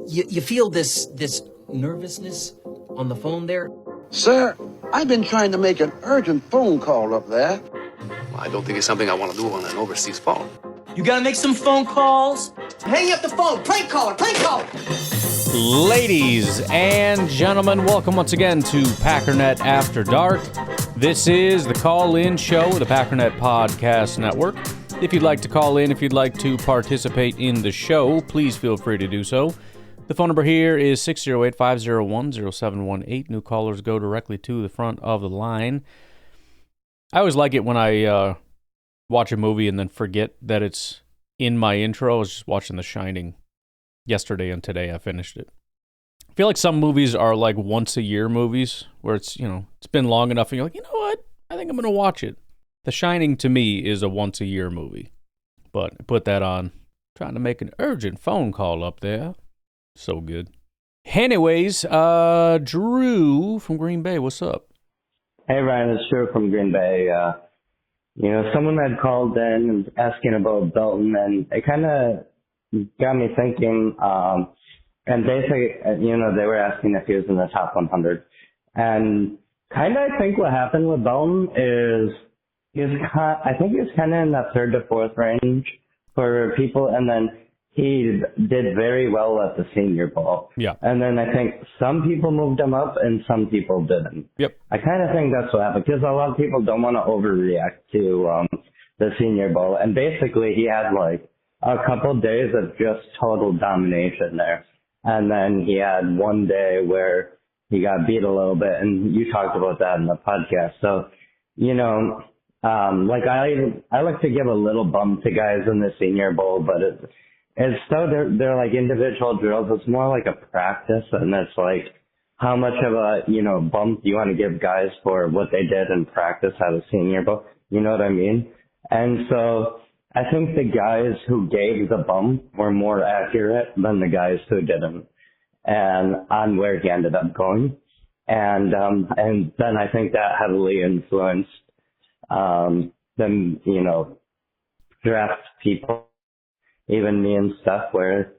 You feel this nervousness on the phone there? Sir, I've been trying to make an urgent phone call up there. Well, I don't think it's something I want to do on an overseas phone. You gotta make some phone calls. Hang up the phone. Prank caller. Prank caller. Ladies and gentlemen, welcome once again to Packernet After Dark. This is the call-in show of the Packernet Podcast Network. If you'd like to call in, if you'd like to participate in the show, please feel free to do so. The phone number here is 608-501-0718. New callers go directly to the front of the line. I always like it when I watch a movie and then forget that it's in my intro. I was just watching The Shining yesterday, and today I finished it. I feel like some movies are like once-a-year movies where it's been long enough and you're like, you know what? I think I'm going to watch it. The Shining, to me, is a once-a-year movie. But I put that on. Trying to make an urgent phone call up there. So good. Anyways, Drew from Green Bay, what's up? Hey, Ryan, it's Drew from Green Bay. Someone had called in and asking about Belton, and it kind of got me thinking, and basically, they were asking if he was in the top 100. And kind of I think what happened with Belton is I think he was kind of in that third to fourth range for people, and then he did very well at the Senior Bowl. Yeah. And then I think some people moved him up and some people didn't. Yep. I kind of think that's what happened because a lot of people don't want to overreact to the Senior Bowl. And basically he had like a couple days of just total domination there. And then he had one day where he got beat a little bit, and you talked about that in the podcast. So, I like to give a little bump to guys in the Senior Bowl, but it's still they're like individual drills. It's more like a practice, and it's like how much of a bump do you want to give guys for what they did in practice at a Senior Bowl? You know what I mean? And so I think the guys who gave the bump were more accurate than the guys who didn't, and on where he ended up going, and then I think that heavily influenced them, draft people, even me and stuff, where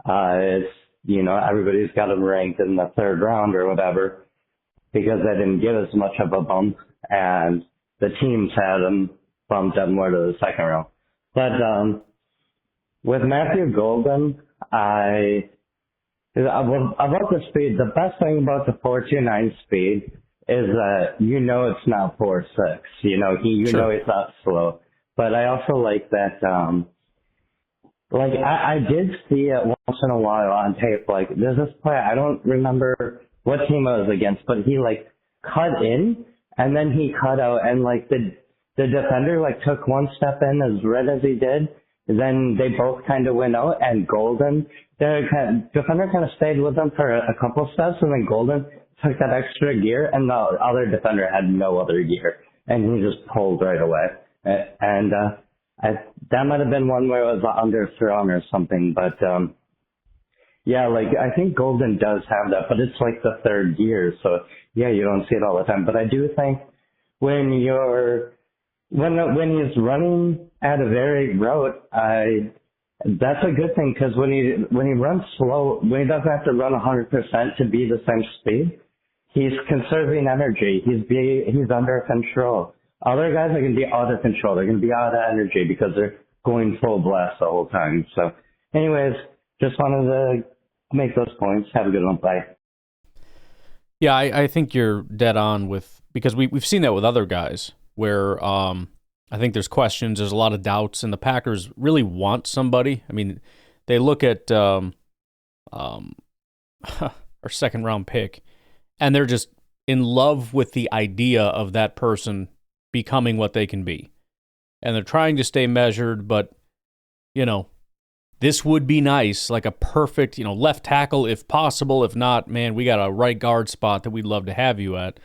it's, everybody's got them ranked in the third round or whatever because they didn't give as much of a bump, and the teams had them bumped up more to the second round. But with Matthew Golden, about the speed, the best thing about the 4.29 speed is that it's not 4.6. Sure. He's not slow. But I also like that. I did see it once in a while on tape. Like there's this play, I don't remember what team I was against, but he cut in and then he cut out, and the defender took one step in as red as he did. Then they both kind of went out, and Golden, the defender kind of stayed with them for a couple steps, and then Golden took that extra gear, and the other defender had no other gear, and he just pulled right away. And that might have been one where it was underthrown or something, but I think Golden does have that, but it's like the third gear, so yeah, you don't see it all the time. But I do think when he's running at a varied route, that's a good thing, because when he runs slow, when he doesn't have to run 100% to be the same speed, he's conserving energy. He's under control. Other guys are going to be out of control. They're going to be out of energy because they're going full blast the whole time. So, anyways, just wanted to make those points. Have a good one. Bye. Yeah, I think you're dead on because we've seen that with other guys where I think there's questions, there's a lot of doubts, and the Packers really want somebody. I mean, they look at our second round pick, and they're just in love with the idea of that person becoming what they can be. And they're trying to stay measured, but, this would be nice, like a perfect, left tackle if possible. If not, man, we got a right guard spot that we'd love to have you at.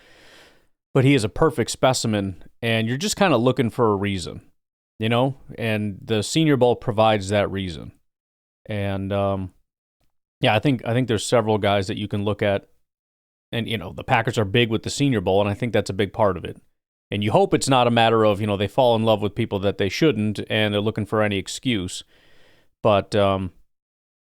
But he is a perfect specimen, and you're just kind of looking for a reason, and the Senior Bowl provides that reason. And, I think there's several guys that you can look at, and, the Packers are big with the Senior Bowl, and I think that's a big part of it. And you hope it's not a matter of, they fall in love with people that they shouldn't, and they're looking for any excuse. But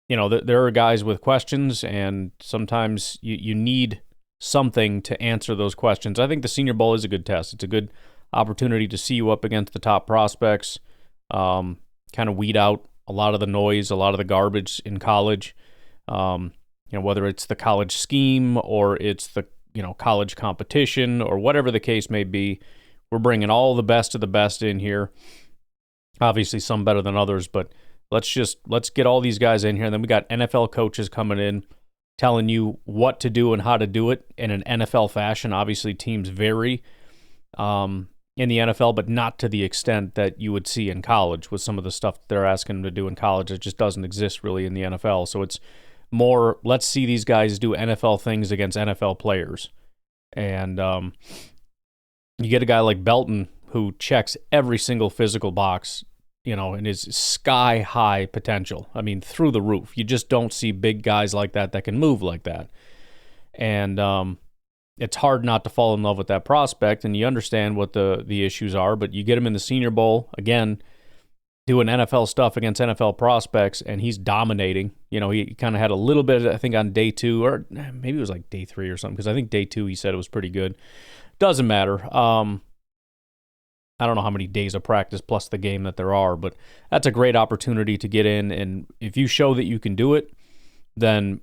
there are guys with questions, and sometimes you need something to answer those questions. I think the Senior Bowl is a good test. It's a good opportunity to see you up against the top prospects, kind of weed out a lot of the noise, a lot of the garbage in college. Whether it's the college scheme or it's the college competition or whatever the case may be, we're bringing all the best of the best in here. Obviously, some better than others, but let's get all these guys in here. And then we got NFL coaches coming in, telling you what to do and how to do it in an NFL fashion. Obviously, teams vary in the NFL, but not to the extent that you would see in college with some of the stuff that they're asking them to do in college. It just doesn't exist really in the NFL. So it's more, let's see these guys do NFL things against NFL players. And you get a guy like Belton who checks every single physical box, and is sky-high potential. I mean, through the roof. You just don't see big guys like that can move like that. And it's hard not to fall in love with that prospect, and you understand what the issues are, but you get him in the Senior Bowl, again, doing NFL stuff against NFL prospects, and he's dominating. He kind of had a little bit, I think, on day 2, or maybe it was like day 3 or something, because I think day 2 he said it was pretty good. Doesn't matter. I don't know how many days of practice plus the game that there are, but that's a great opportunity to get in, and if you show that you can do it, then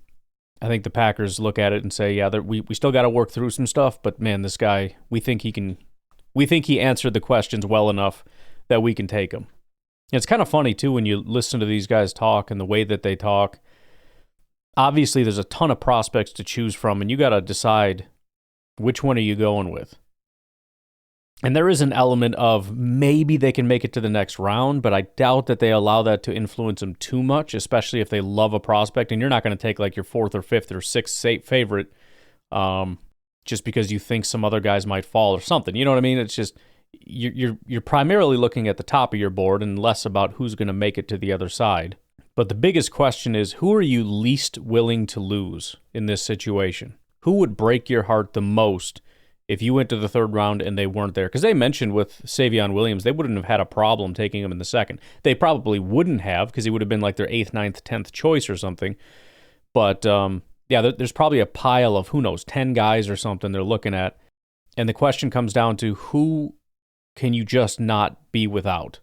I think the Packers look at it and say, yeah, we still got to work through some stuff, but man, this guy, we think he answered the questions well enough that we can take him. It's kind of funny, too, when you listen to these guys talk and the way that they talk. Obviously, there's a ton of prospects to choose from, and you got to decide which one are you going with. And there is an element of maybe they can make it to the next round, but I doubt that they allow that to influence them too much, especially if they love a prospect. And you're not going to take like your 4th or 5th or 6th favorite just because you think some other guys might fall or something. You know what I mean? It's just you're primarily looking at the top of your board and less about who's going to make it to the other side. But the biggest question is, who are you least willing to lose in this situation? Who would break your heart the most if you went to the 3rd round and they weren't there? Because they mentioned with Savion Williams, they wouldn't have had a problem taking him in the 2nd. They probably wouldn't have, because he would have been like their 8th, 9th, 10th choice or something. But there's probably a pile of, 10 guys or something they're looking at. And the question comes down to, who can you just not be without?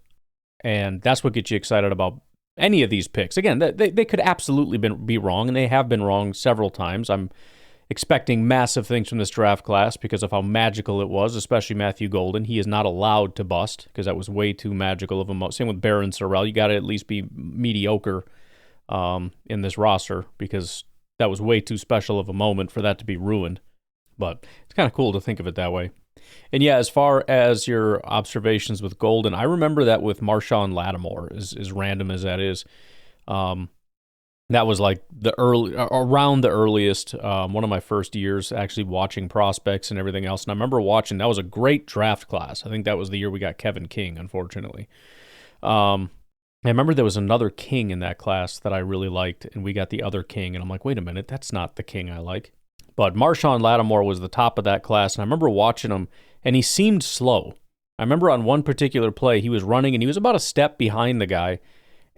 And that's what gets you excited about any of these picks. Again, they could absolutely be wrong, and they have been wrong several times. I'm expecting massive things from this draft class because of how magical it was, especially Matthew Golden. He is not allowed to bust because that was way too magical of a same with Barron Sorrell. You got to at least be mediocre in this roster because that was way too special of a moment for that to be ruined. But it's kind of cool to think of it that way. And yeah, as far as your observations with Golden, I remember that with Marshawn Lattimore, as random as that is. That was like around the earliest, one of my first years actually watching prospects and everything else. And I remember watching, that was a great draft class. I think that was the year we got Kevin King, unfortunately. I remember there was another King in that class that I really liked, and we got the other King. And I'm like, wait a minute, that's not the King I like. But Marshawn Lattimore was the top of that class, and I remember watching him, and he seemed slow. I remember on one particular play, he was running, and he was about a step behind the guy.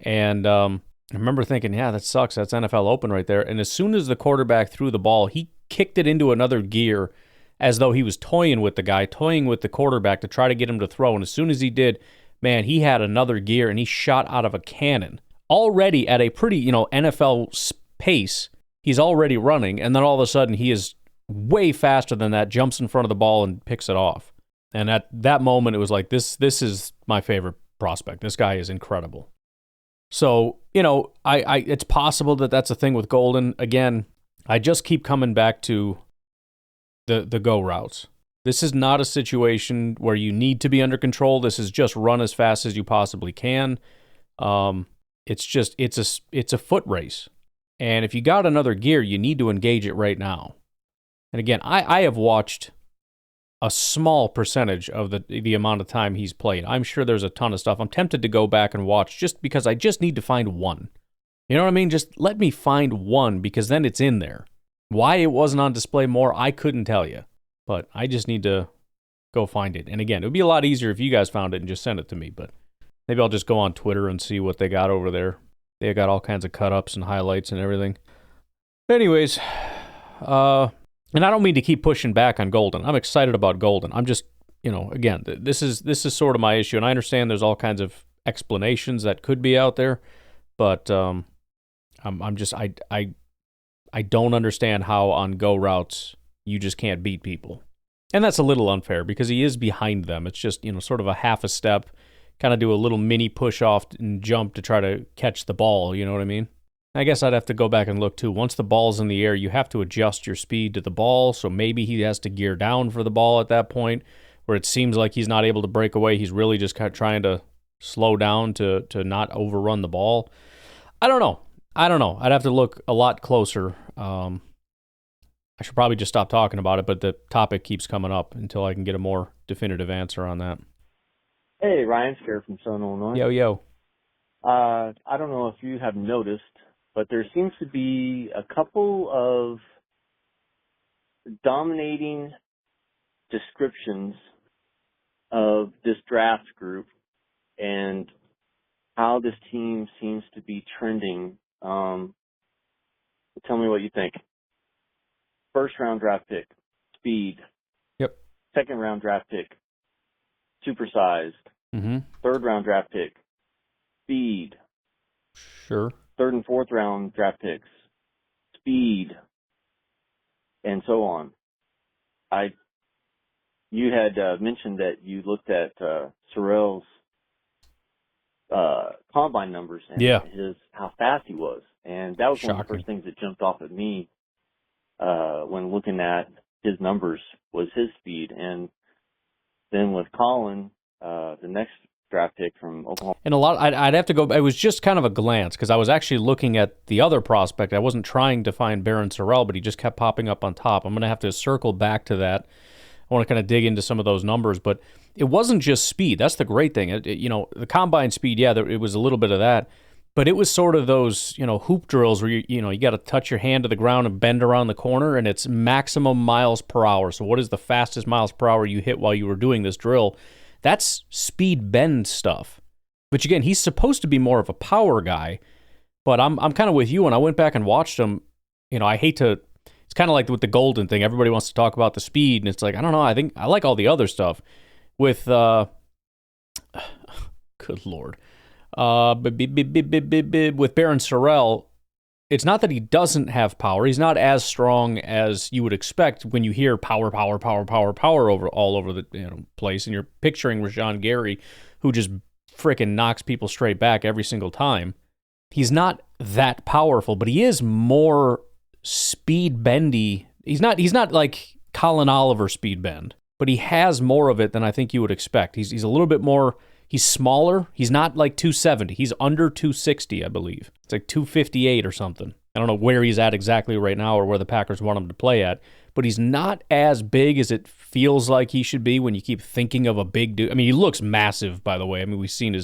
And I remember thinking, yeah, that sucks. That's NFL open right there. And as soon as the quarterback threw the ball, he kicked it into another gear as though he was toying with the guy, toying with the quarterback to try to get him to throw. And as soon as he did, man, he had another gear, and he shot out of a cannon. Already at a pretty, NFL pace, he's already running, and then all of a sudden he is way faster than that, jumps in front of the ball and picks it off. And at that moment, it was like, this is my favorite prospect. This guy is incredible. So, it's possible that that's a thing with Golden. Again, I just keep coming back to the go routes. This is not a situation where you need to be under control. This is just run as fast as you possibly can. It's a foot race. And if you got another gear, you need to engage it right now. And again, I have watched a small percentage of the amount of time he's played. I'm sure there's a ton of stuff. I'm tempted to go back and watch just because I just need to find one. You know what I mean? Just let me find one, because then it's in there. Why it wasn't on display more, I couldn't tell you. But I just need to go find it. And again, it would be a lot easier if you guys found it and just sent it to me. But maybe I'll just go on Twitter and see what they got over there. They got all kinds of cut-ups and highlights and everything. Anyways, and I don't mean to keep pushing back on Golden. I'm excited about Golden. I'm just, again, this is sort of my issue, and I understand there's all kinds of explanations that could be out there, but I don't understand how on go routes you just can't beat people. And that's a little unfair because he is behind them. It's just, sort of a half a step, kind of do a little mini push off and jump to try to catch the ball, you know what I mean? I guess I'd have to go back and look too. Once the ball's in the air, you have to adjust your speed to the ball, so maybe he has to gear down for the ball at that point, where it seems like he's not able to break away. He's really just kind of trying to slow down to not overrun the ball. I don't know. I'd have to look a lot closer. I should probably just stop talking about it, but the topic keeps coming up until I can get a more definitive answer on that. Hey, Ryan Scare from Southern Illinois. Yo. I don't know if you have noticed, but there seems to be a couple of dominating descriptions of this draft group and how this team seems to be trending. Tell me what you think. First round draft pick, speed. Yep. Second round draft pick, supersized. Mm-hmm. Third round draft pick, speed. Sure. Third and fourth round draft picks, speed, and so on. You had mentioned that you looked at Sorrell's combine numbers and how fast he was, and that was one of the first things that jumped off at me when looking at his numbers was his speed. And then with Colin, the next draft pick from Oklahoma. And I'd have to go, it was just kind of a glance because I was actually looking at the other prospect. I wasn't trying to find Barron Sorrell, but he just kept popping up on top. I'm going to have to circle back to that. I want to kind of dig into some of those numbers, but it wasn't just speed. That's the great thing. The combine speed, it was a little bit of that, but it was sort of those, hoop drills where you got to touch your hand to the ground and bend around the corner, and it's maximum miles per hour. So what is the fastest miles per hour you hit while you were doing this drill? That's speed bend stuff. Which again, he's supposed to be more of a power guy, but I'm kind of with you. When I went back and watched him, I hate to. It's kind of like with the Golden thing. Everybody wants to talk about the speed, and it's like, I don't know. I think I like all the other stuff. With, good Lord. With Barron Sorrell, it's not that he doesn't have power. He's not as strong as you would expect when you hear power all over the place, and you're picturing Rashawn Gary, who just freaking knocks people straight back every single time. He's not that powerful, but he is more speed bendy. He's not like Colin Oliver speed bend, but he has more of it than I think you would expect. He's a little bit more. He's smaller. He's not like 270. He's under 260, I believe. It's like 258 or something. I don't know where he's at exactly right now or where the Packers want him to play at, but he's not as big as it feels like he should be when you keep thinking of a big dude. I mean, he looks massive, by the way. I mean, we've seen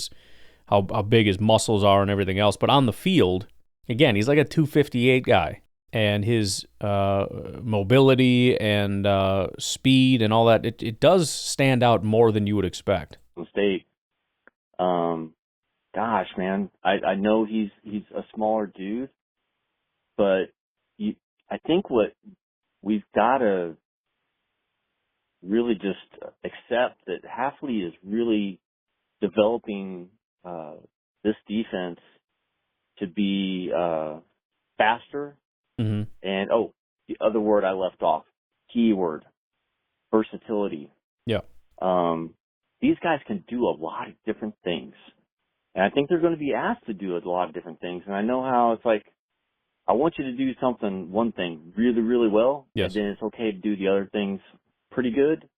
how big his muscles are and everything else, but on the field, again, he's like a 258 guy. And his mobility and speed and all that, it does stand out more than you would expect. State. Gosh, man, I know he's a smaller dude, but I think what we've got to really just accept that Hafley is really developing this defense to be faster. Mm-hmm. And, the other word I left off, keyword, versatility. Yeah. These guys can do a lot of different things. And I think they're going to be asked to do a lot of different things. And I know how it's like, I want you to do one thing really, really well. Yes. And then it's okay to do the other things pretty good.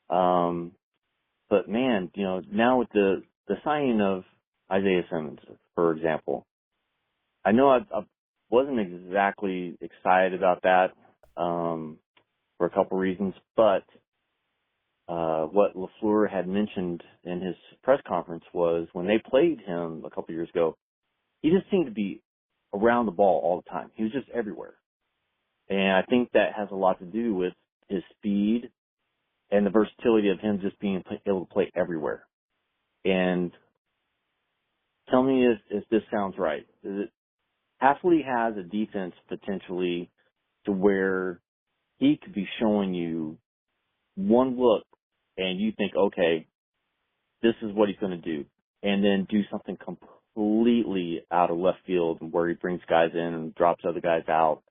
But man, now with the signing of Isaiah Simmons, for example, I know I wasn't exactly excited about that for a couple reasons, but what LaFleur had mentioned in his press conference was when they played him a couple years ago, he just seemed to be around the ball all the time. He was just everywhere. And I think that has a lot to do with his speed and the versatility of him just being able to play everywhere. And tell me if this sounds right. Hafley has a defense potentially to where he could be showing you one look and you think, okay, this is what he's going to do, and then do something completely out of left field where he brings guys in and drops other guys out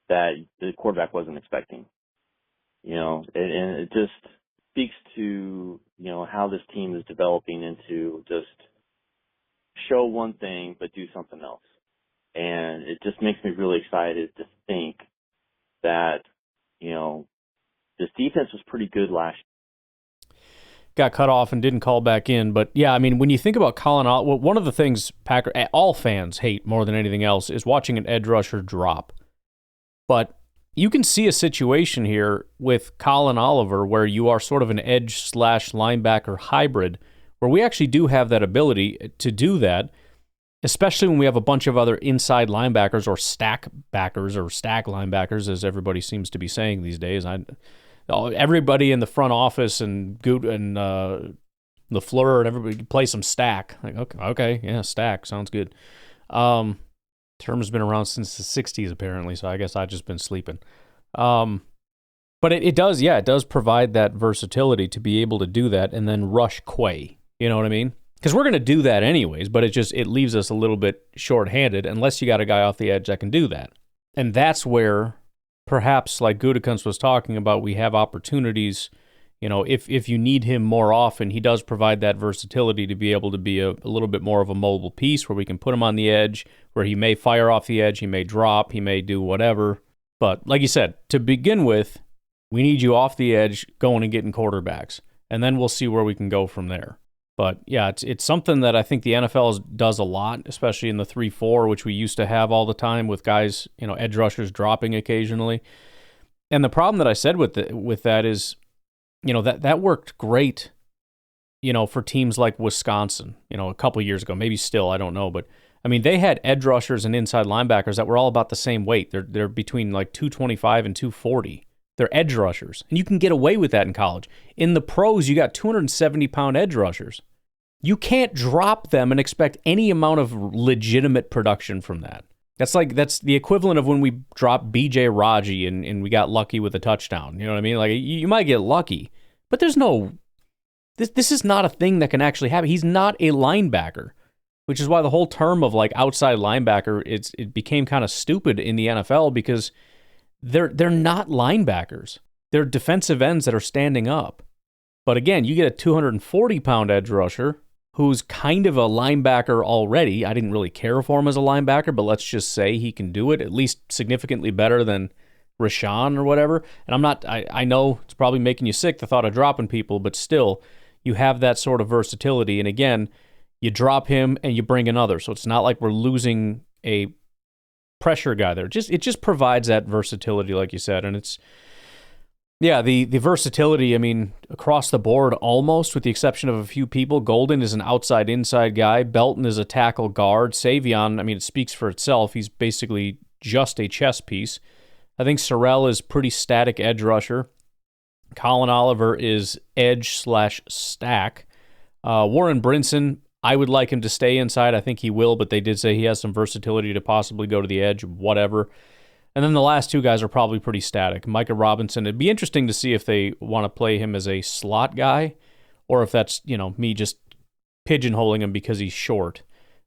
that the quarterback wasn't expecting. And it just speaks to, how this team is developing into just show one thing but do something else. And it just makes me really excited to think that, this defense was pretty good last year. Got cut off and didn't call back in. But, yeah, I mean, when you think about Colin Oliver, one of the things all fans hate more than anything else is watching an edge rusher drop. But you can see a situation here with Colin Oliver where you are sort of an edge/linebacker hybrid, where we actually do have that ability to do that, especially when we have a bunch of other inside linebackers or stack backers or stack linebackers, as everybody seems to be saying these days. Everybody in the front office and Goot and LaFleur and everybody play some stack. Like, okay, yeah, stack sounds good. Term's been around since the 60s apparently, so I guess I've just been sleeping. But it does provide that versatility to be able to do that and then rush Quay. You know what I mean? Because we're going to do that anyways, but it leaves us a little bit short-handed unless you got a guy off the edge that can do that. And that's where perhaps, like Gutekunst was talking about, we have opportunities. If you need him more often, he does provide that versatility to be able to be a little bit more of a mobile piece where we can put him on the edge, where he may fire off the edge, he may drop, he may do whatever. But like you said, to begin with, we need you off the edge going and getting quarterbacks, and then we'll see where we can go from there. But yeah, it's something that I think the NFL does a lot, especially in the 3-4, which we used to have all the time with guys, edge rushers dropping occasionally. And the problem that I said with that is, that worked great, for teams like Wisconsin, a couple years ago, maybe still, I don't know. But, I mean, they had edge rushers and inside linebackers that were all about the same weight. They're between like 225 and 240. They're edge rushers. And you can get away with that in college. In the pros, you got 270-pound edge rushers. You can't drop them and expect any amount of legitimate production from that. That's the equivalent of when we dropped B.J. Raji and we got lucky with a touchdown. You know what I mean? Like, you might get lucky, but there's no... This is not a thing that can actually happen. He's not a linebacker, which is why the whole term of, like, outside linebacker, it became kind of stupid in the NFL because they're not linebackers. They're defensive ends that are standing up. But again, you get a 240-pound edge rusher who's kind of a linebacker already. I didn't really care for him as a linebacker, but let's just say he can do it, at least significantly better than Rashawn or whatever. And I know it's probably making you sick, the thought of dropping people, but still, you have that sort of versatility. And again, you drop him and you bring another. So it's not like we're losing a pressure guy there. It just provides that versatility, like you said. And it's, yeah, the versatility, I mean, across the board almost, with the exception of a few people. Golden is an outside-inside guy. Belton is a tackle guard. Savion, I mean, it speaks for itself. He's basically just a chess piece. I think Sorrell is pretty static edge rusher. Colin Oliver is edge/stack. Warren Brinson, I would like him to stay inside. I think he will, but they did say he has some versatility to possibly go to the edge, whatever. And then the last two guys are probably pretty static. Micah Robinson, it'd be interesting to see if they want to play him as a slot guy or if that's, me just pigeonholing him because he's short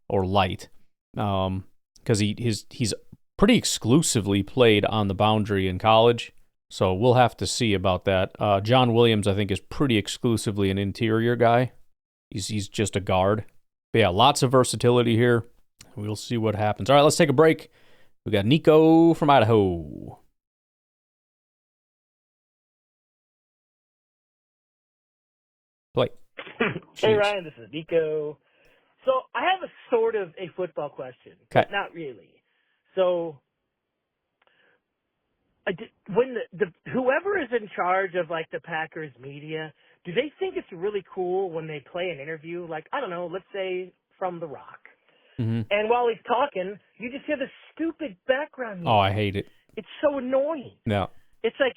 or light. Because he's pretty exclusively played on the boundary in college. So we'll have to see about that. John Williams, I think, is pretty exclusively an interior guy. He's just a guard. But yeah, lots of versatility here. We'll see what happens. All right, let's take a break. We got Nico from Idaho. Play. Hey, Ryan, this is Nico. So I have a sort of a football question, but not really. So when whoever is in charge of, like, the Packers media, do they think it's really cool when they play an interview, like, I don't know, let's say from The Rock? Mm-hmm. And while he's talking, you just hear this stupid background music. Oh, I hate it. It's so annoying. No. It's like,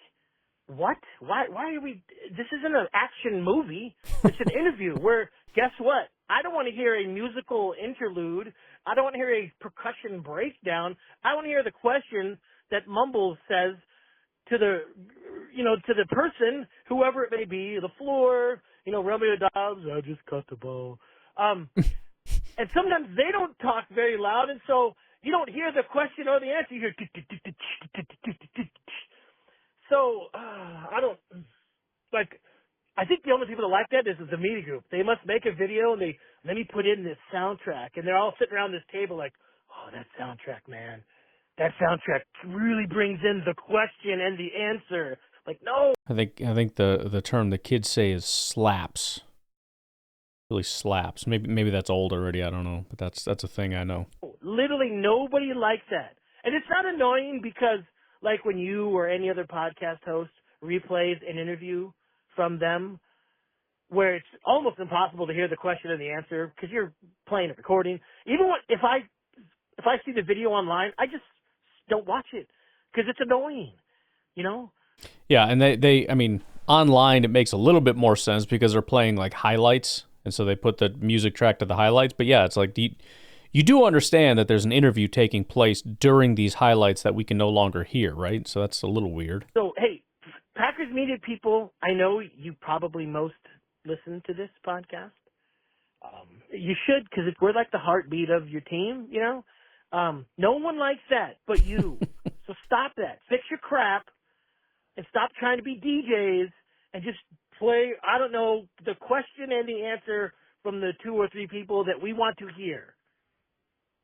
what? Why are we... This isn't an action movie. It's an interview where, guess what? I don't want to hear a musical interlude. I don't want to hear a percussion breakdown. I want to hear the question that Mumbles says to the person, whoever it may be, the floor, Romeo Dobbs, I just cut the ball. And sometimes they don't talk very loud, and so you don't hear the question or the answer. You hear. So I don't like. I think the only people that like that is the media group. They must make a video and let me put in this soundtrack, and they're all sitting around this table like, oh, that soundtrack, man. That soundtrack really brings in the question and the answer. Like, no. I think the term the kids say is slaps. Really slaps. Maybe that's old already. I don't know, but that's a thing I know. Literally nobody likes that, and it's not annoying because like when you or any other podcast host replays an interview from them, where it's almost impossible to hear the question and the answer because you're playing a recording. Even if I see the video online, I just don't watch it because it's annoying, Yeah, and I mean, online it makes a little bit more sense because they're playing like highlights, and so they put the music track to the highlights. But yeah, it's like you do understand that there's an interview taking place during these highlights that we can no longer hear, right? So that's a little weird. So, hey, Packers media people, I know you probably most listen to this podcast. You should, because we're like the heartbeat of your team, No one likes that but you. So stop that. Fix your crap and stop trying to be DJs and just play, I don't know, the question and the answer from the 2 or 3 people that we want to hear.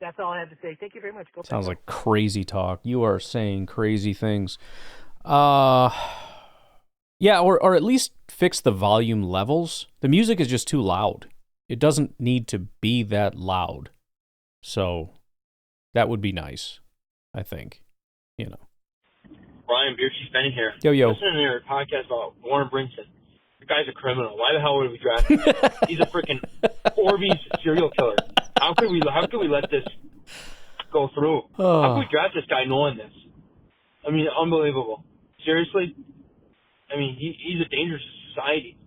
That's all I have to say. Thank you very much. Go Sounds Packers. like crazy talk. You are saying crazy things. Yeah, or at least fix the volume levels. The music is just too loud. It doesn't need to be that loud. So that would be nice, I think. Ryan Beershey's been here. Yo. Listening to your podcast about Warren Brinson. The guy's a criminal. Why the hell would we draft him? He's a freaking Orbeez serial killer. How could we let this go through? How could we draft this guy knowing this? I mean, unbelievable. Seriously? I mean, he's a danger to society.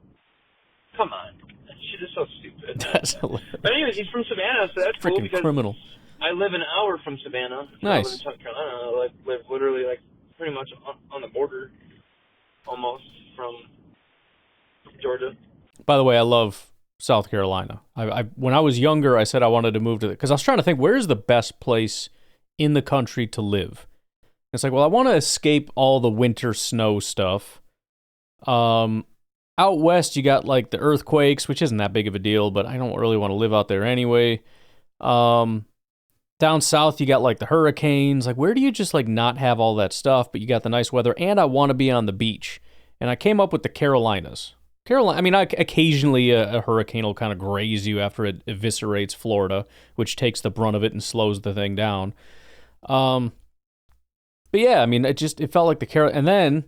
Come on. That shit is so stupid. That's hilarious. But anyways, he's from Savannah, so that's cool because criminal. I live an hour from Savannah. Nice. I live in South Carolina. I live literally pretty much on the border almost from Georgia. By the way, I love South Carolina. I when I was younger, I said I wanted to move to because I was trying to think where's the best place in the country to live. It's like, well, I want to escape all the winter snow stuff. Out west, you got like the earthquakes, which isn't that big of a deal, but I don't really want to live out there anyway. Down south, you got like the hurricanes. Like, where do you just like not have all that stuff, but you got the nice weather, and I want to be on the beach. And I came up with the Carolinas. I mean, occasionally a hurricane will kind of graze you after it eviscerates Florida, which takes the brunt of it and slows the thing down. But yeah, I mean, it felt like the Carolina. And then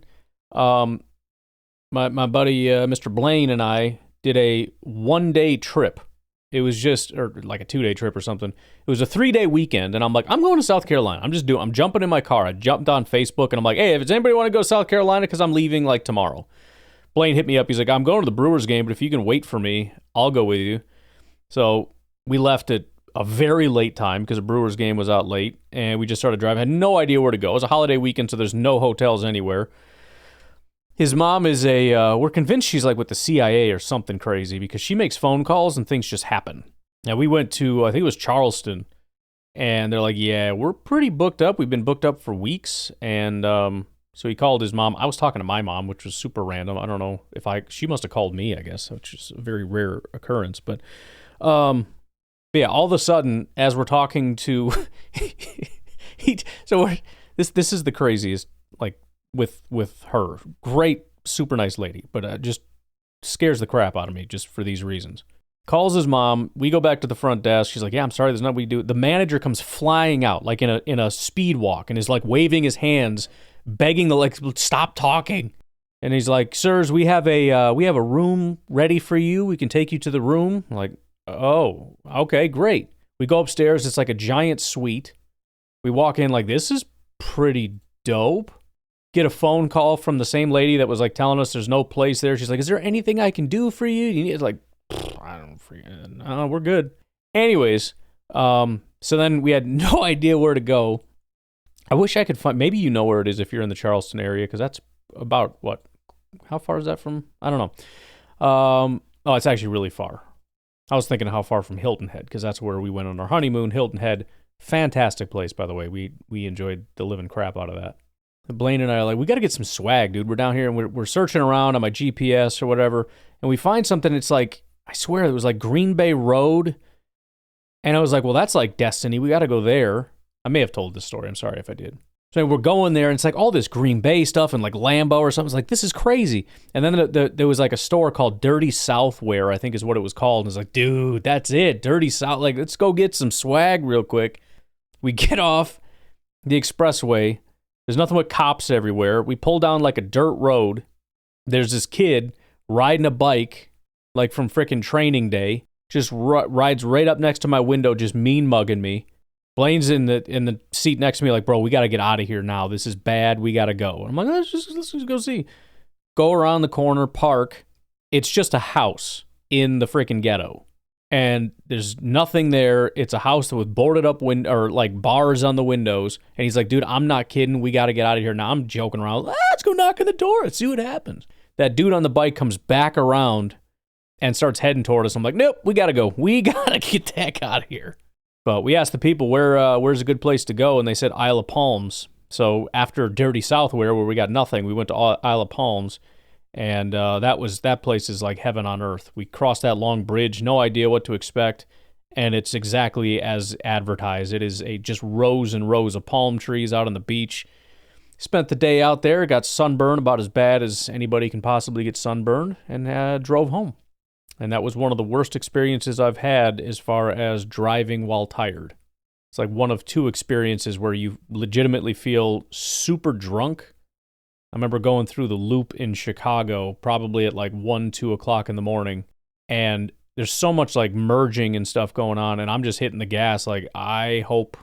my buddy Mr. Blaine and I did a 1-day trip. It was just, or like a 2-day trip or something. It was a 3-day weekend, and I'm like, I'm going to South Carolina. I'm jumping in my car. I jumped on Facebook, and I'm like, hey, if anybody want to go to South Carolina, because I'm leaving like tomorrow. Blaine hit me up. He's like, I'm going to the Brewers game, but if you can wait for me, I'll go with you. So we left at a very late time because the Brewers game was out late, and we just started driving. I had no idea where to go. It was a holiday weekend, so there's no hotels anywhere. His mom is we're convinced she's like with the CIA or something crazy because she makes phone calls and things just happen. Now, we went to, I think it was Charleston, and they're like, yeah, we're pretty booked up. We've been booked up for weeks, and so he called his mom. I was talking to my mom, which was super random. I don't know if she must have called me, I guess, which is a very rare occurrence. But yeah, all of a sudden, as we're talking to, this is the craziest, like, with her. Great, super nice lady, but just scares the crap out of me just for these reasons. Calls his mom. We go back to the front desk. She's like, yeah, I'm sorry, there's nothing we can do. The manager comes flying out, like in a speed walk, and is like waving his hands, begging stop talking. And he's like, sirs, we have a room ready for you. We can take you to the room. I'm like, oh, okay, great. We go upstairs. It's like a giant suite. We walk in like, this is pretty dope. Get a phone call from the same lady that was like telling us there's no place there. She's like, is there anything I can do for you? You need like, I don't we're good. Anyways, so then we had no idea where to go. I wish I could find, maybe you know where it is if you're in the Charleston area, because that's about, what, how far is that from, I don't know. Oh, it's actually really far. I was thinking how far from Hilton Head, because that's where we went on our honeymoon. Hilton Head, fantastic place, by the way. We enjoyed the living crap out of that. Blaine and I are like, we got to get some swag, dude. We're down here, and we're searching around on my GPS or whatever, and we find something. It's like, I swear, it was like Green Bay Road, and I was like, well, that's like destiny. We got to go there. I may have told this story. I'm sorry if I did. So we're going there, and it's like all this Green Bay stuff and like Lambo or something. It's like, this is crazy. And then there was like a store called Dirty South Wear, I think is what it was called. And it's like, dude, that's it. Dirty South. Like, let's go get some swag real quick. We get off the expressway. There's nothing but cops everywhere. We pull down like a dirt road. There's this kid riding a bike, like from frickin' training day. Just rides right up next to my window, just mean mugging me. Blaine's in the seat next to me, like, bro, we got to get out of here now. This is bad. We got to go. And I'm like, let's just go see. Go around the corner, park. It's just a house in the freaking ghetto. And there's nothing there. It's a house with boarded up or like bars on the windows. And he's like, dude, I'm not kidding. We got to get out of here now. I'm joking around. Let's go knock on the door and see what happens. That dude on the bike comes back around and starts heading toward us. I'm like, nope, we got to go. We got to get the heck out of here. But we asked the people where's a good place to go, and they said Isle of Palms. So after Dirty South where we got nothing, we went to Isle of Palms, and that place is like heaven on earth. We crossed that long bridge, no idea what to expect, and it's exactly as advertised. It is just rows and rows of palm trees out on the beach. Spent the day out there, got sunburned about as bad as anybody can possibly get sunburned, and drove home. And that was one of the worst experiences I've had as far as driving while tired. It's like one of two experiences where you legitimately feel super drunk. I remember going through the loop in Chicago, probably at like 1, 2 o'clock in the morning. And there's so much like merging and stuff going on. And I'm just hitting the gas like, I hope.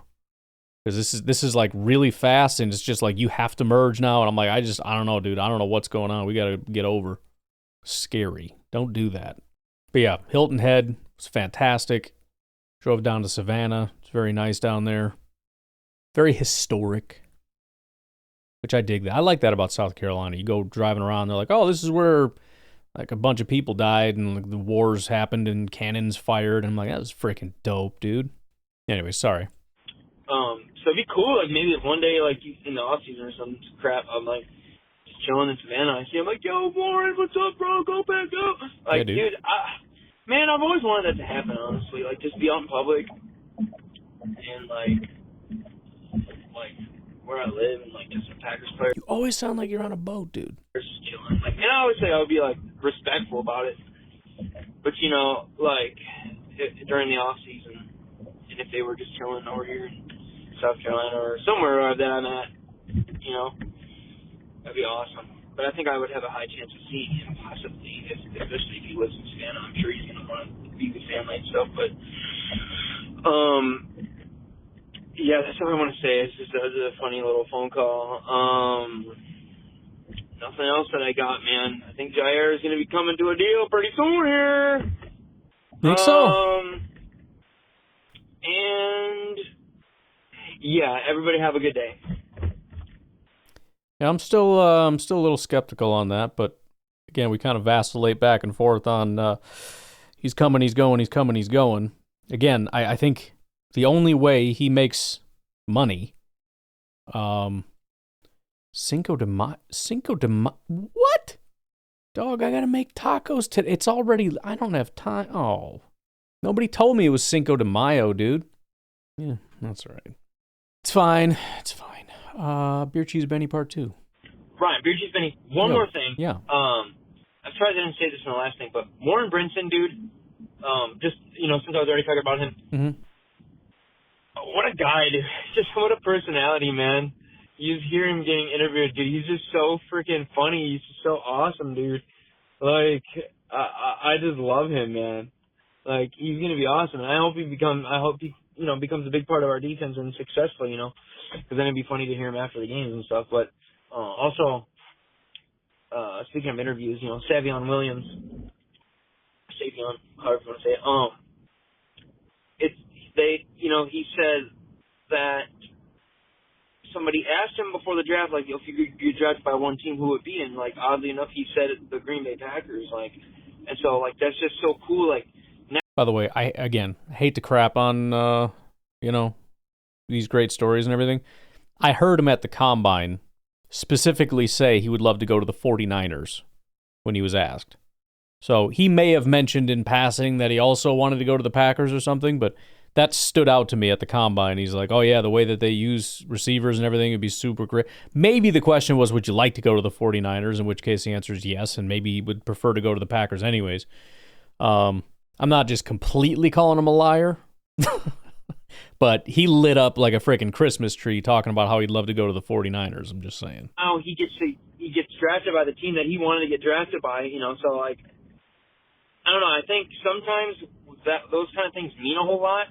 Because this is like really fast. And it's just like, you have to merge now. And I'm like, I don't know, dude. I don't know what's going on. We got to get over. Scary. Don't do that. But yeah, Hilton Head was fantastic. Drove down to Savannah. It's very nice down there. Very historic, which I dig that. I like that about South Carolina. You go driving around, they're like, oh, this is where like a bunch of people died and like, the wars happened and cannons fired. And I'm like, that was freaking dope, dude. Anyway, sorry. So it'd be cool, like maybe if one day, like in the off season or some crap, I'm like just chilling in Savannah. I see, I'm like, yo, Warren, what's up, bro? Go back up. Like, yeah, dude, man, I've always wanted that to happen. Honestly, like just be out in public and like where I live and like just some Packers players. You always sound like you're on a boat, dude. Just chilling. Like, and I always say I would be like respectful about it, but you know, like during the off season, and if they were just chilling over here in South Carolina or somewhere that I'm at, you know, that'd be awesome. But I think I would have a high chance of seeing him possibly, especially if he lives in Savannah. I'm sure he's gonna want to be with family and stuff. But yeah, that's all I want to say. It's just a funny little phone call. Nothing else that I got, man. I think Jair is going to be coming to a deal pretty soon here. Think so? And yeah, everybody have a good day. Yeah, I'm still a little skeptical on that, but again, we kind of vacillate back and forth on he's coming, he's going, he's coming, he's going. Again, I think the only way he makes money, Cinco de Mayo, what? Dog, I gotta make tacos today. It's already, I don't have time. Oh, nobody told me it was Cinco de Mayo, dude. Yeah, that's all right. It's fine. Beer Cheese Benny Part 2. Ryan, Beer Cheese Benny, one more thing. Yeah. I'm sorry I didn't say this in the last thing, but Warren Brinson, dude, just, you know, since I was already talking about him, what a guy, dude. Just what a personality, man. You just hear him getting interviewed, dude. He's just so freaking funny. He's just so awesome, dude. Like, I just love him, man. Like, he's gonna be awesome. And I hope he you know, becomes a big part of our defense and successful, you know, because then it'd be funny to hear him after the games and stuff. But also, speaking of interviews, you know, Savion Williams Savion, however you want to say it. He said that somebody asked him before the draft, like, if you could get drafted by one team, who would it be? And, like, oddly enough, he said the Green Bay Packers, like, and so, like, that's just so cool, like. By the way, I hate to crap on, these great stories and everything. I heard him at the Combine specifically say he would love to go to the 49ers when he was asked. So he may have mentioned in passing that he also wanted to go to the Packers or something, but that stood out to me at the Combine. He's like, oh yeah, the way that they use receivers and everything would be super great. Maybe the question was, would you like to go to the 49ers, in which case the answer is yes, and maybe he would prefer to go to the Packers anyways. I'm not just completely calling him a liar, but he lit up like a freaking Christmas tree talking about how he'd love to go to the 49ers. I'm just saying. Oh, he gets drafted by the team that he wanted to get drafted by, so, like, I don't know. I think sometimes that those kind of things mean a whole lot,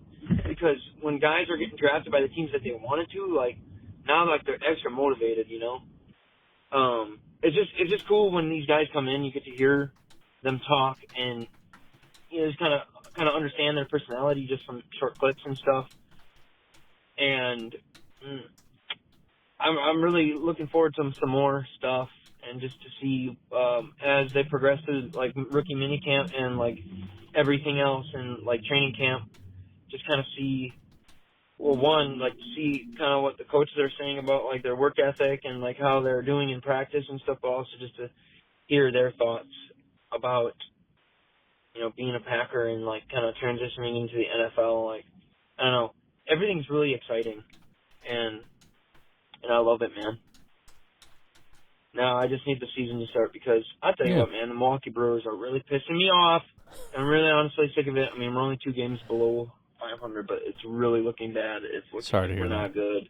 because when guys are getting drafted by the teams that they wanted to, like, now, like, they're extra motivated, It's just cool when these guys come in, you get to hear them talk and, just kind of understand their personality just from short clips and stuff. And I'm really looking forward to some more stuff, and just to see as they progress through, like, rookie minicamp and, like, everything else, and, like, training camp, just kind of see, see kind of what the coaches are saying about, like, their work ethic and, like, how they're doing in practice and stuff, but also just to hear their thoughts about, being a Packer and, like, kind of transitioning into the NFL. Like, I don't know. Everything's really exciting, and I love it, man. Now I just need the season to start, because I tell you what, man, the Milwaukee Brewers are really pissing me off. I'm really honestly sick of it. I mean, we're only 2 games below 500, but it's really looking bad. It's looking Sorry to hear not good.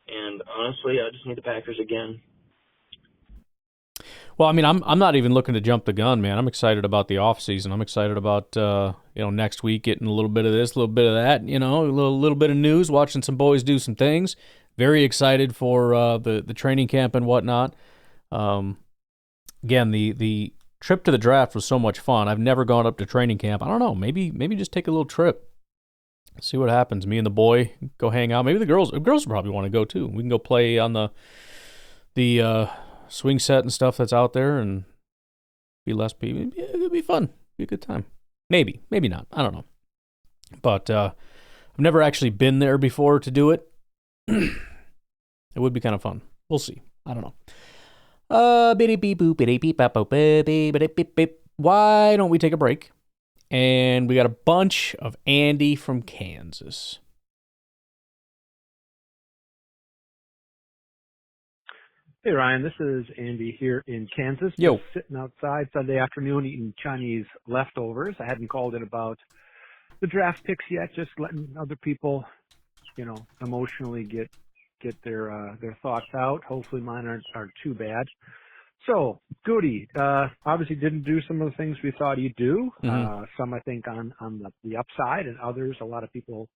And honestly, I just need the Packers again. Well, I mean, I'm not even looking to jump the gun, man. I'm excited about the off season. I'm excited about next week getting a little bit of this, a little bit of that. A little bit of news, watching some boys do some things. Very excited for the training camp and whatnot. Again, the trip to the draft was so much fun. I've never gone up to training camp. I don't know. Maybe just take a little trip. See what happens. Me and the boy go hang out. Maybe the girls will probably want to go too. We can go play on the swing set and stuff that's out there, and be less people. It'll be fun. Be a good time. Maybe not. I don't know. But I've never actually been there before to do it. It would be kind of fun. We'll see. I don't know. Why don't we take a break? And we got a bunch of Andy from Kansas. Hey, Ryan, this is Andy here in Kansas. Yo. Just sitting outside Sunday afternoon eating Chinese leftovers. I hadn't called in about the draft picks yet, just letting other people, emotionally get their thoughts out. Hopefully mine aren't too bad. So, Goody, obviously didn't do some of the things we thought he'd do. Mm-hmm. Some, I think, on the upside, and others, a lot of people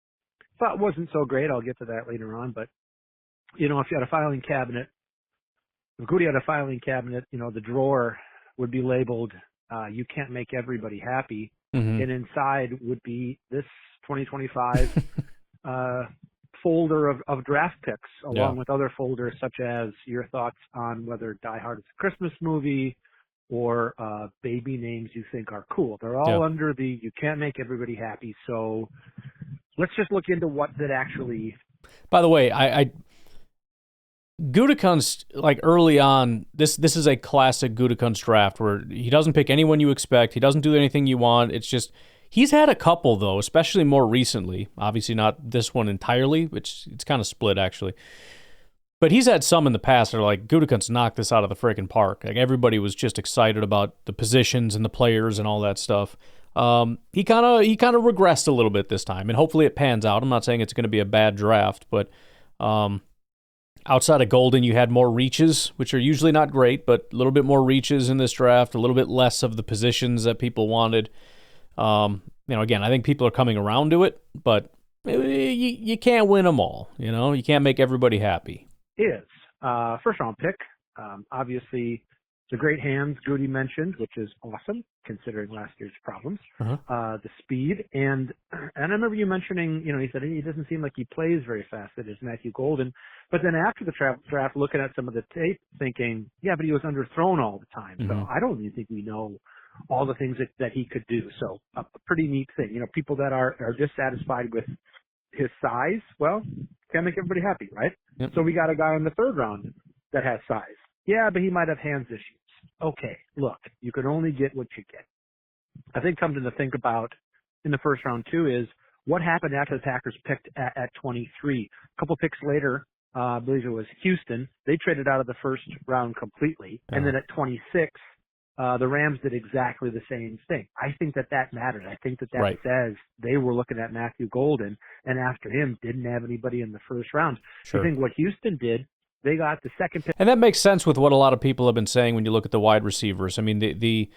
thought wasn't so great. I'll get to that later on. But, if you had a filing cabinet, if Goody had a filing cabinet, the drawer would be labeled, you can't make everybody happy. Mm-hmm. And inside would be this 2025 folder of draft picks, along with other folders such as your thoughts on whether Die Hard is a Christmas movie or baby names you think are cool. They're all under the you can't make everybody happy. So let's just look into what did actually. By the way, I Gutekunst, like early on, this is a classic Gutekunst draft where he doesn't pick anyone you expect. He doesn't do anything you want. It's just, he's had a couple, though, especially more recently. Obviously not this one entirely, which it's kind of split, actually. But he's had some in the past that are like, Gutekunst knocked this out of the freaking park. Like, everybody was just excited about the positions and the players and all that stuff. He kind of regressed a little bit this time, and hopefully it pans out. I'm not saying it's going to be a bad draft, but outside of Golden, you had more reaches, which are usually not great, but a little bit more reaches in this draft, a little bit less of the positions that people wanted. Again, I think people are coming around to it, but you can't win them all. You can't make everybody happy. Is first round pick. Obviously, The great hands Goody mentioned, which is awesome considering last year's problems. The speed, and I remember you mentioning, he said he doesn't seem like he plays very fast. That is Matthew Golden. But then after the draft, looking at some of the tape, thinking, yeah, but he was underthrown all the time. So I don't even think we know all the things that he could do. So a pretty neat thing. People that are dissatisfied with his size, well, can't make everybody happy, right? Yep. So we got a guy in the third round that has size. Yeah, but he might have hands issues. Okay, look, you can only get what you get. I think something to think about in the first round, too, is what happened after the Packers picked at 23. A couple picks later, I believe it was Houston, they traded out of the first round completely. And then at 26, the Rams did exactly the same thing. I think that matters. I think that right. says they were looking at Matthew Golden, and after him, didn't have anybody in the first round. Sure. I think what Houston did, they got the second pick. And that makes sense with what a lot of people have been saying when you look at the wide receivers. I mean, the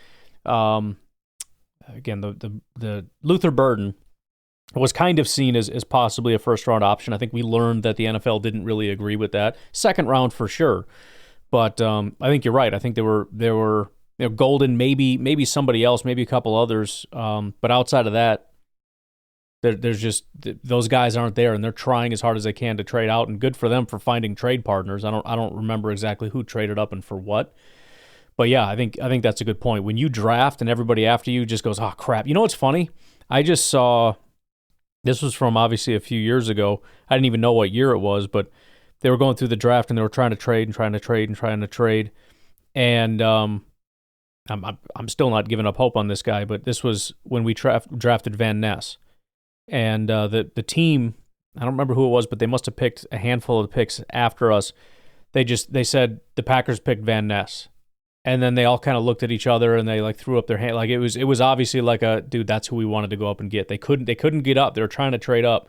Luther Burden was kind of seen as possibly a first-round option. I think we learned that the NFL didn't really agree with that. Second round for sure. But I think you're right. I think there were Golden, maybe somebody else, maybe a couple others. But outside of that, there's just those guys aren't there, and they're trying as hard as they can to trade out. And good for them for finding trade partners. I don't remember exactly who traded up and for what. But yeah, I think that's a good point. When you draft and everybody after you just goes, oh crap. You know what's funny? I just saw, this was from obviously a few years ago. I didn't even know what year it was, but they were going through the draft and they were trying to trade. And I'm still not giving up hope on this guy, but this was when we drafted Van Ness. And the team, I don't remember who it was, but they must have picked a handful of picks after us. They said the Packers picked Van Ness. And then they all kind of looked at each other and they threw up their hand. It was obviously dude, that's who we wanted to go up and get. They couldn't get up. They were trying to trade up.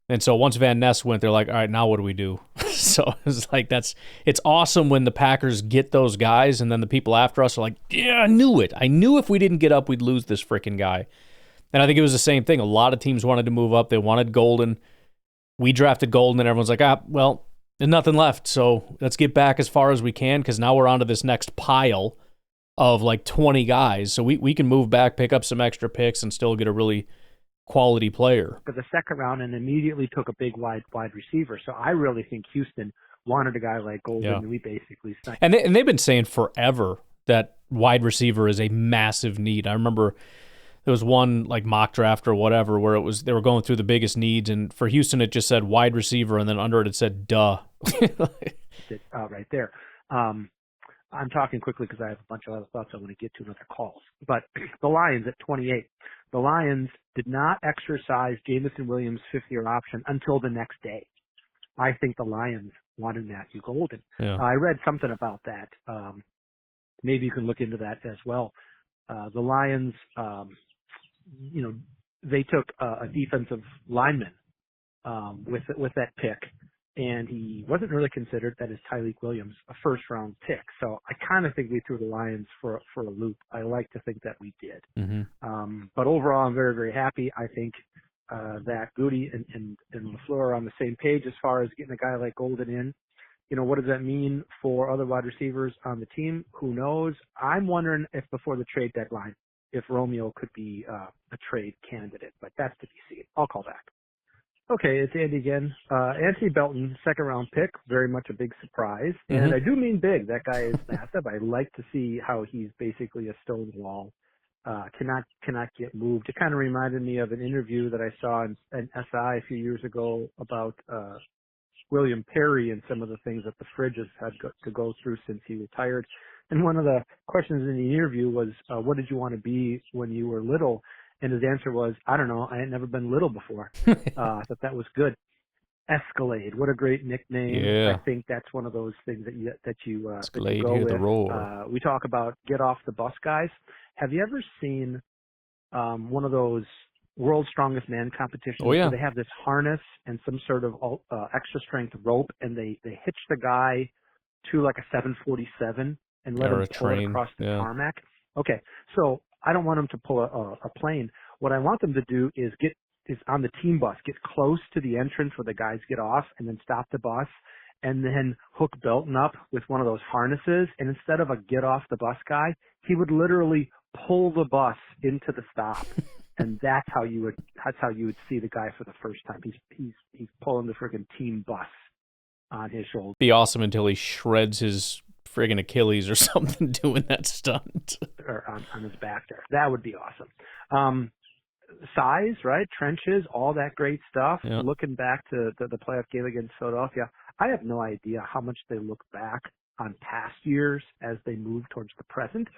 And so once Van Ness went, they're like, all right, now what do we do? So it's it's awesome when the Packers get those guys and then the people after us are like, yeah, I knew it. I knew if we didn't get up, we'd lose this freaking guy. And I think it was the same thing. A lot of teams wanted to move up. They wanted Golden. We drafted Golden and everyone's like, well, there's nothing left. So let's get back as far as we can because now we're on to this next pile of 20 guys. So we can move back, pick up some extra picks and still get a really quality player. For the second round and immediately took a big wide receiver. So I really think Houston wanted a guy like Golden, and we basically signed. And they've been saying forever that wide receiver is a massive need. I remember there was one mock draft or whatever where they were going through the biggest needs, and for Houston it just said wide receiver, and then under it said duh. Right there. I'm talking quickly because I have a bunch of other thoughts I want to get to in other calls. But the Lions at 28. The Lions did not exercise Jameson Williams' fifth-year option until the next day. I think the Lions wanted Matthew Golden. Yeah. I read something about that. Maybe you can look into that as well. The Lions, they took a defensive lineman with that pick, and he wasn't really considered. That is Tyleik Williams, a first-round pick. So I kind of think we threw the Lions for a loop. I like to think that we did. Mm-hmm. But overall, I'm very, very happy. I think that Goody and LaFleur are on the same page as far as getting a guy like Golden in. What does that mean for other wide receivers on the team? Who knows? I'm wondering if before the trade deadline, if Romeo could be a trade candidate, but that's to be seen. I'll call back. Okay, it's Andy again. Anthony Belton, second-round pick, very much a big surprise. Mm-hmm. And I do mean big. That guy is massive. I like to see how he's basically a stone wall. Cannot get moved. It kind of reminded me of an interview that I saw in SI a few years ago about William Perry and some of the things that the Fridges had to go through since he retired. And one of the questions in the interview was, what did you want to be when you were little? And his answer was, I don't know. I had never been little before. I thought that was good. Escalade. What a great nickname. Yeah. I think that's one of those things that you Escalade, go hear with. the roar. We talk about get off the bus guys. Have you ever seen one of those World's Strongest Man competitions? Oh, yeah. So they have this harness and some sort of extra strength rope, and they hitch the guy to a 747 and let him pull it across the tarmac. Okay, so I don't want them to pull a plane. What I want them to do is is on the team bus, get close to the entrance where the guys get off, and then stop the bus, and then hook Belton up with one of those harnesses, and instead of a get off the bus guy, he would literally pull the bus into the stop. And that's how you would see the guy for the first time. He's pulling the friggin' team bus on his shoulder. Be awesome until he shreds his friggin' Achilles or something doing that stunt. Or on his back there. That would be awesome. Size, right? Trenches, all that great stuff. Yeah. Looking back to the playoff game against Philadelphia, I have no idea how much they look back on past years as they move towards the present.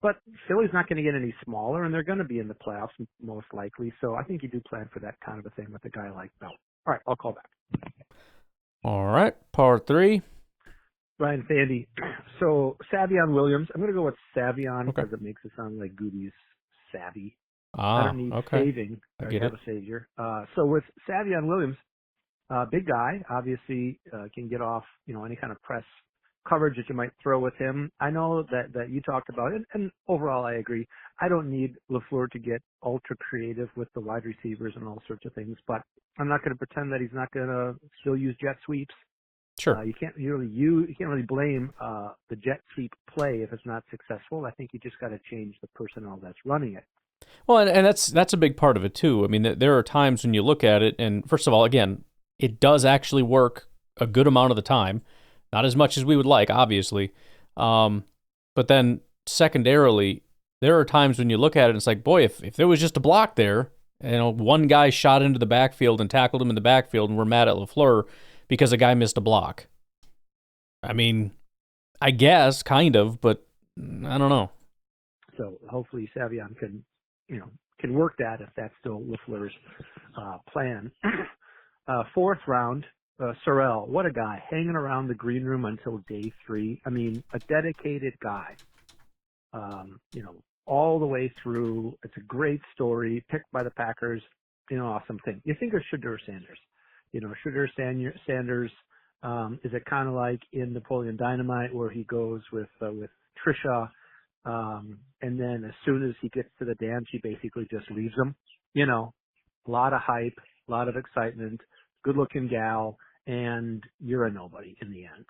But Philly's not going to get any smaller, and they're going to be in the playoffs most likely. So I think you do plan for that kind of a thing with a guy like Belton. All right, I'll call back. All right, part 3. Ryan Fandy. So Savion Williams. I'm going to go with Savion because it makes it sound like Goody's savvy. I don't need saving. I have a savior. So with Savion Williams, big guy, obviously can get off, any kind of press coverage that you might throw with him. I know that you talked about it, and overall I agree. I don't need LaFleur to get ultra creative with the wide receivers and all sorts of things, but I'm not going to pretend that he's not going to still use jet sweeps. Sure. You can't really blame the jet sweep play if it's not successful. I think you just got to change the personnel that's running it. Well, and that's a big part of it too. I mean, there are times when you look at it, and first of all, again, it does actually work a good amount of the time. Not as much as we would like, obviously. But then secondarily, there are times when you look at it and it's like, boy, if there was just a block there, one guy shot into the backfield and tackled him in the backfield and we're mad at LaFleur because a guy missed a block. I mean, I guess, kind of, but I don't know. So hopefully Savion can work that if that's still LaFleur's plan. 4th round, Sorrell, what a guy, hanging around the green room until day 3. I mean, a dedicated guy, all the way through. It's a great story, picked by the Packers, awesome thing. You think of Shedeur Sanders. Shedeur Sanders, is it kind of like in Napoleon Dynamite where he goes with Trisha, and then as soon as he gets to the dance, he basically just leaves them. A lot of hype, a lot of excitement, good-looking gal, and you're a nobody in the end,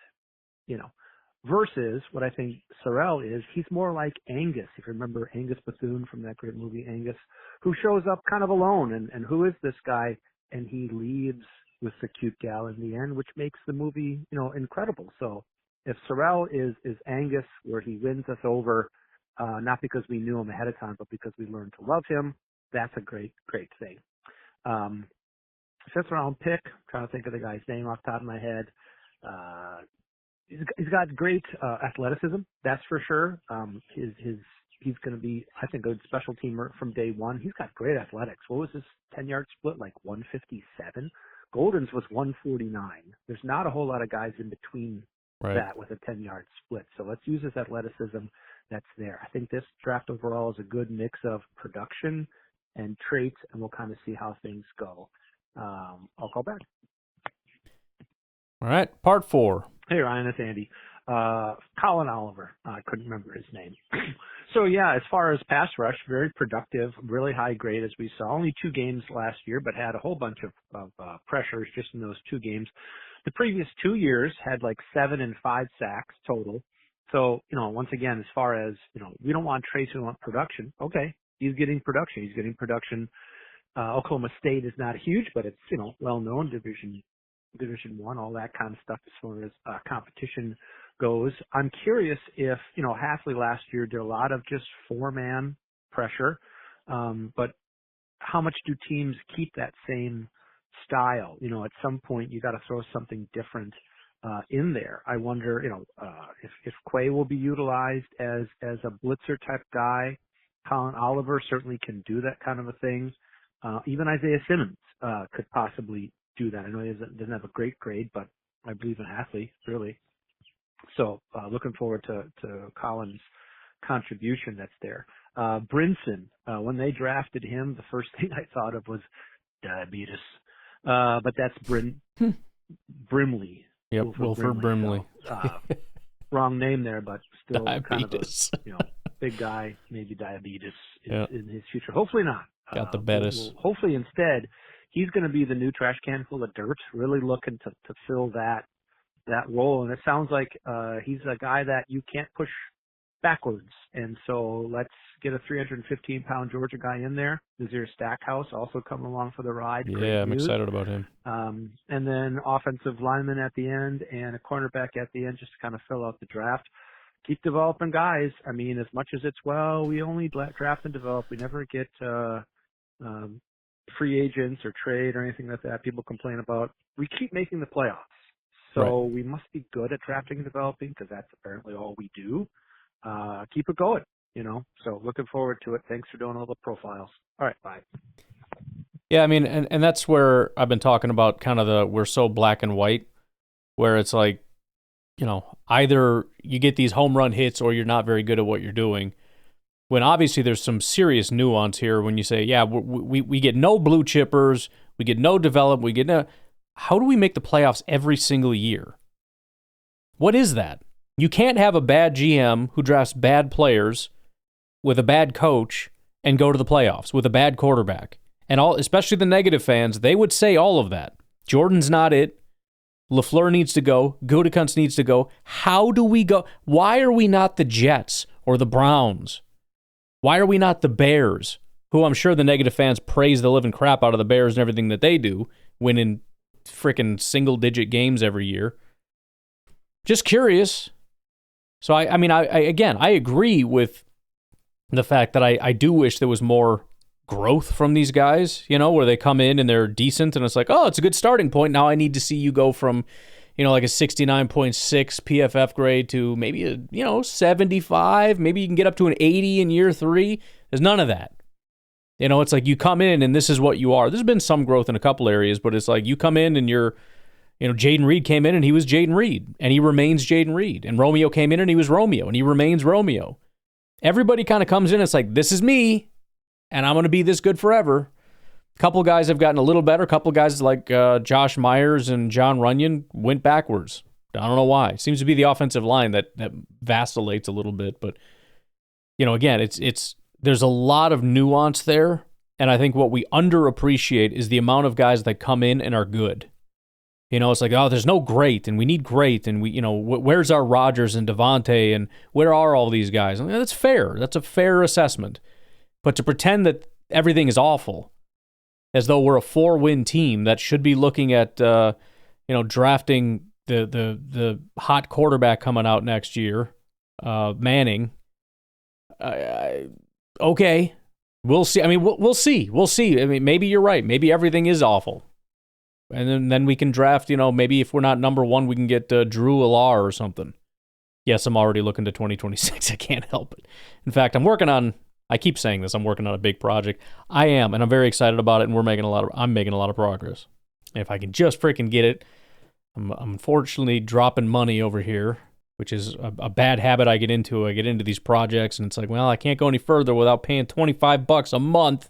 versus what I think Sorrell is. He's more like Angus, if you remember Angus Bethune from that great movie Angus, who shows up kind of alone, and who is this guy? And he leaves with the cute gal in the end, which makes the movie, incredible. So if Sorrell is Angus, where he wins us over, not because we knew him ahead of time, but because we learned to love him, that's a great, great thing. 5th round pick, I'm trying to think of the guy's name off the top of my head. He's got great athleticism, that's for sure. He's going to be, I think, a good special teamer from day one. He's got great athletics. What was his 10-yard split, like 157? Golden's was 149. There's not a whole lot of guys in between that with a 10-yard split. So let's use his athleticism that's there. I think this draft overall is a good mix of production and traits, and we'll kind of see how things go. I'll call back. All right, part 4. Hey, Ryan, it's Andy. Colin Oliver. I couldn't remember his name. So, yeah, as far as pass rush, very productive, really high grade as we saw. Only 2 games last year, but had a whole bunch of pressures just in those 2 games. The previous 2 years had like 7 and 5 sacks total. So, once again, as far as, we don't want traits, we want production. Okay, he's getting production. He's getting production. Oklahoma State is not huge, but it's, well-known, Division I, all that kind of stuff as far as competition goes. I'm curious if, Hafley last year did a lot of just 4-man pressure, but how much do teams keep that same style? At some point you got to throw something different in there. I wonder, if Quay will be utilized as a blitzer type guy. Colin Oliver certainly can do that kind of a thing. Even Isaiah Simmons could possibly do that. I know he doesn't have a great grade, but I believe in Hafley, really. So looking forward to Colin's contribution that's there. Brinson, when they drafted him, the first thing I thought of was diabetes. But that's Brimley. Yep, Wilford Brimley. So, wrong name there, but still diabetes. kind of a big guy, maybe diabetes in his future. Hopefully not. Got the Bettis. Hopefully instead, he's going to be the new trash can full of dirt, really looking to fill that role. And it sounds like he's a guy that you can't push backwards. And so let's get a 315-pound Georgia guy in there. Nazir Stackhouse also coming along for the ride. Yeah, I'm excited about him. And then offensive lineman at the end and a cornerback at the end just to kind of fill out the draft. Keep developing guys. I mean, as much as it's, we only draft and develop. We never get free agents or trade or anything like that people complain about. We keep making the playoffs. So we must be good at drafting and developing because that's apparently all we do. Keep it going, So looking forward to it. Thanks for doing all the profiles. All right, bye. Yeah, I mean, and that's where I've been talking about kind of we're so black and white, where it's like, either you get these home run hits or you're not very good at what you're doing. When obviously there's some serious nuance here when you say, yeah, we get no blue chippers, we get no develop, we get no. How do we make the playoffs every single year? What is that? You can't have a bad GM who drafts bad players with a bad coach and go to the playoffs with a bad quarterback. And especially the negative fans, they would say all of that. Jordan's not it. LaFleur needs to go. Gutekunst needs to go. How do we go? Why are we not the Jets or the Browns? Why are we not the Bears, who I'm sure the negative fans praise the living crap out of the Bears and everything that they do, winning freaking single-digit games every year? Just curious. So, I mean, I agree with the fact that I do wish there was more growth from these guys, where they come in and they're decent and it's like, oh, it's a good starting point. Now I need to see you go from, like a 69.6 PFF grade to maybe a, 75. Maybe you can get up to an 80 in year 3. There's none of that. It's like you come in and this is what you are. There's been some growth in a couple areas, but it's like you come in and you're, Jaden Reed came in and he was Jaden Reed and he remains Jaden Reed. And Romeo came in and he was Romeo and he remains Romeo. Everybody kind of comes in. It's like, this is me. And I'm going to be this good forever. A couple guys have gotten a little better. A couple guys like Josh Myers and John Runyon went backwards. I don't know why. It seems to be the offensive line that vacillates a little bit. But, again, it's there's a lot of nuance there. And I think what we underappreciate is the amount of guys that come in and are good. It's like, oh, there's no great, and we need great, and we, where's our Rodgers and Devontae, and where are all these guys? I mean, that's fair. That's a fair assessment. But to pretend that everything is awful, as though we're a 4-win team that should be looking at, drafting the hot quarterback coming out next year, Manning. Okay, we'll see. I mean, we'll see. We'll see. I mean, maybe you're right. Maybe everything is awful, and then we can draft. Maybe if we're not number 1, we can get Drew Alar or something. Yes, I'm already looking to 2026. I can't help it. In fact, I keep saying this. I'm working on a big project. I am, and I'm very excited about it. And I'm making a lot of progress. And if I can just freaking get it, I'm unfortunately dropping money over here, which is a bad habit I get into. I get into these projects, and it's like, well, I can't go any further without paying $25 a month.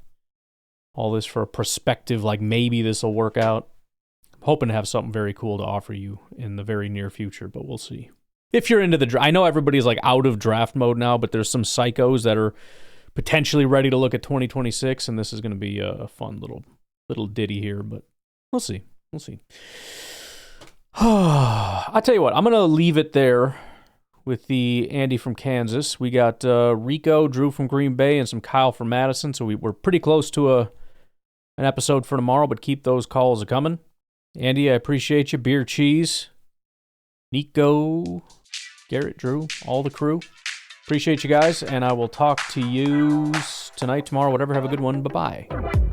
All this for a perspective, like maybe this will work out. I'm hoping to have something very cool to offer you in the very near future, but we'll see. If you're into the draft, I know everybody's like out of draft mode now, but there's some psychos that are potentially ready to look at 2026, and this is going to be a fun little ditty here, but we'll see. We'll see. I'll tell you what, I'm going to leave it there with the Andy from Kansas. We got Rico, Drew from Green Bay, and some Kyle from Madison, so we're pretty close to an episode for tomorrow, but keep those calls coming. Andy, I appreciate you. Beer Cheese, Nico, Garrett, Drew, all the crew. Appreciate you guys, and I will talk to you tonight, tomorrow, whatever. Have a good one. Bye-bye.